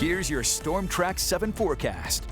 Here's your Storm Track 7 forecast.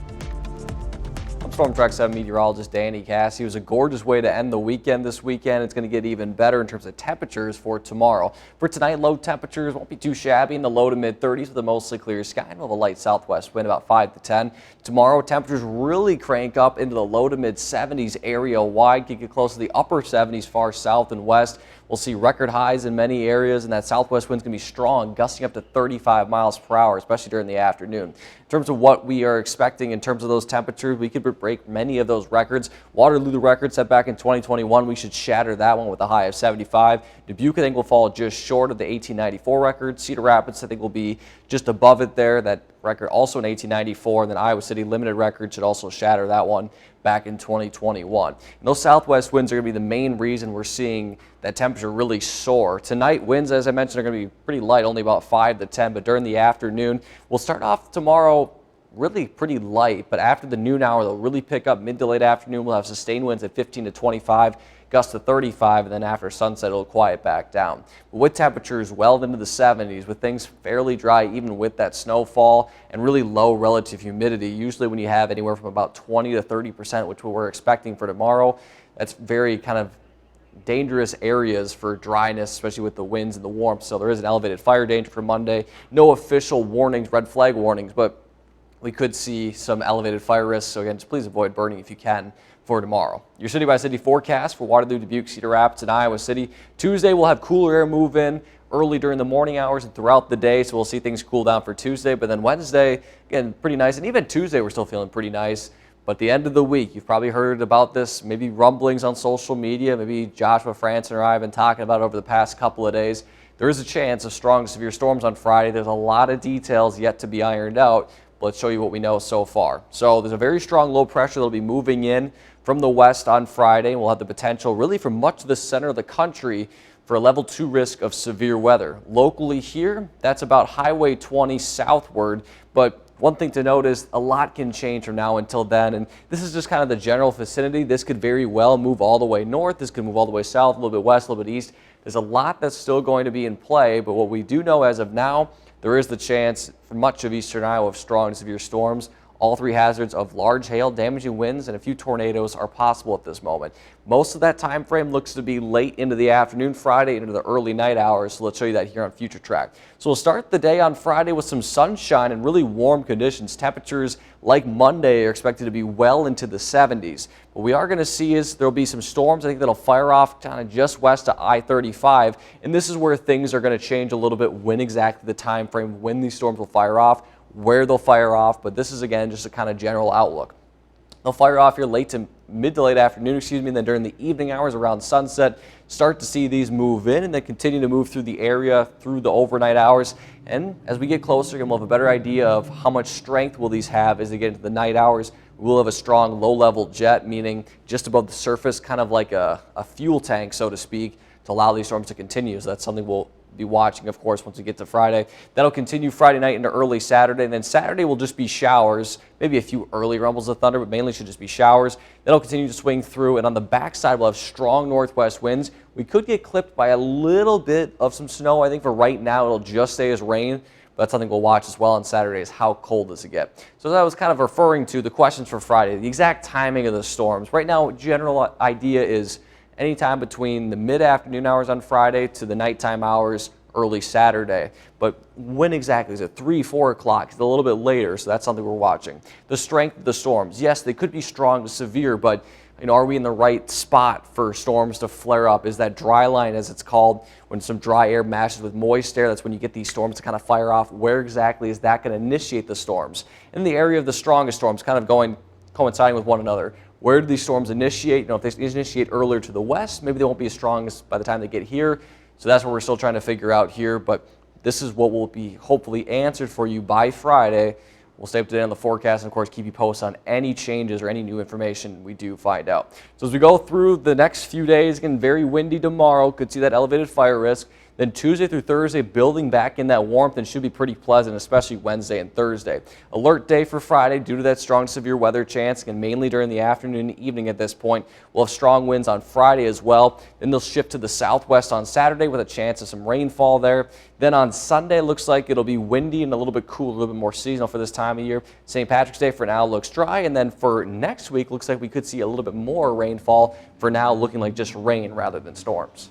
I'm Storm Track 7 meteorologist Danny Cass. It was a gorgeous way to end the weekend this weekend. It's going to get even better in terms of temperatures for tomorrow. For tonight, low temperatures won't be too shabby in the low to mid 30s with a mostly clear sky and with a light southwest wind about 5 to 10. Tomorrow, temperatures really crank up into the low to mid 70s area wide. Could get close to the upper 70s far south and west. We'll see record highs in many areas, and that southwest wind's going to be strong, gusting up to 35 miles per hour, especially during the afternoon. In terms of what we are expecting in terms of those temperatures, we could break many of those records. Waterloo, the record set back in 2021, we should shatter that one with a high of 75. Dubuque, I think, will fall just short of the 1894 record. Cedar Rapids, I think, will be just above it there. That record also in 1894, and then Iowa City limited record should also shatter that one back in 2021. And those southwest winds are going to be the main reason we're seeing that temperature really soar. Tonight, winds, as I mentioned, are going to be pretty light, only about 5 to 10, but during the afternoon, we'll start off tomorrow really pretty light, but after the noon hour, they'll really pick up. Mid to late afternoon, we'll have sustained winds at 15 to 25, gusts to 35, and then after sunset, it'll quiet back down. But with temperatures well into the 70s, with things fairly dry, even with that snowfall, and really low relative humidity, usually when you have anywhere from about 20 to 30%, which we're expecting for tomorrow, that's very kind of dangerous areas for dryness, especially with the winds and the warmth. So there is an elevated fire danger for Monday. No official warnings, red flag warnings, but we could see some elevated fire risks. So again, just please avoid burning if you can for tomorrow. Your city-by-city forecast for Waterloo, Dubuque, Cedar Rapids, and Iowa City. Tuesday, we'll have cooler air move in early during the morning hours and throughout the day, so we'll see things cool down for Tuesday. But then Wednesday, again, pretty nice. And even Tuesday, we're still feeling pretty nice. But the end of the week, you've probably heard about this, maybe rumblings on social media, maybe Joshua Franson or I have been talking about it over the past couple of days. There is a chance of strong to severe storms on Friday. There's a lot of details yet to be ironed out. Let's show you what we know so far. So there's a very strong low pressure that will be moving in from the west on Friday. We'll have the potential really for much of the center of the country for a level 2 risk of severe weather. Locally here, that's about Highway 20 southward, but one thing to note is a lot can change from now until then, and this is just kind of the general vicinity. This could very well move all the way north. This could move all the way south, a little bit west, a little bit east. There's a lot that's still going to be in play, but what we do know as of now, there is the chance for much of eastern Iowa of strong to severe storms. All three hazards of large hail, damaging winds, and a few tornadoes are possible at this moment. Most of that time frame looks to be late into the afternoon Friday into the early night hours, so let's show you that here on Future Track. So we'll start the day on Friday with some sunshine and really warm conditions. Temperatures like Monday are expected to be well into the 70s. What we are going to see is there'll be some storms, I think, that'll fire off kind of just west of I-35, and this is where things are going to change a little bit, when exactly the time frame when these storms will fire off, where they'll fire off, but this is again just a kind of general outlook. They'll fire off here mid to late afternoon, and then during the evening hours around sunset, start to see these move in and then continue to move through the area through the overnight hours. And as we get closer, again, we'll have a better idea of how much strength will these have as they get into the night hours. We'll have a strong low-level jet, meaning just above the surface, kind of like a fuel tank, so to speak, to allow these storms to continue. So that's something we'll be watching, of course, once we get to Friday. That'll continue Friday night into early Saturday, and then Saturday will just be showers, maybe a few early rumbles of thunder, but mainly should just be showers. That'll continue to swing through, and on the backside, we'll have strong northwest winds. We could get clipped by a little bit of some snow. I think for right now, it'll just stay as rain, but that's something we'll watch as well on Saturday, is how cold does it get. So that was kind of referring to the questions for Friday, the exact timing of the storms. Right now, general idea is anytime between the mid-afternoon hours on Friday to the nighttime hours early Saturday. But when exactly? Is it 3, 4 o'clock? It's a little bit later, so that's something we're watching. The strength of the storms. Yes, they could be strong to severe, but are we in the right spot for storms to flare up? Is that dry line, as it's called, when some dry air mashes with moist air? That's when you get these storms to kind of fire off. Where exactly is that going to initiate the storms? In the area of the strongest storms, kind of coinciding with one another. Where do these storms initiate? If they initiate earlier to the west, maybe they won't be as strong as by the time they get here. So that's what we're still trying to figure out here. But this is what will be hopefully answered for you by Friday. We'll stay up to date on the forecast and, of course, keep you posted on any changes or any new information we do find out. So as we go through the next few days, again, very windy tomorrow. Could see that elevated fire risk. Then Tuesday through Thursday, building back in that warmth and should be pretty pleasant, especially Wednesday and Thursday. Alert day for Friday due to that strong severe weather chance, and mainly during the afternoon and evening at this point. We'll have strong winds on Friday as well. Then they'll shift to the southwest on Saturday with a chance of some rainfall there. Then on Sunday, looks like it'll be windy and a little bit cool, a little bit more seasonal for this time of year. St. Patrick's Day for now looks dry, and then for next week, looks like we could see a little bit more rainfall. For now, looking like just rain rather than storms.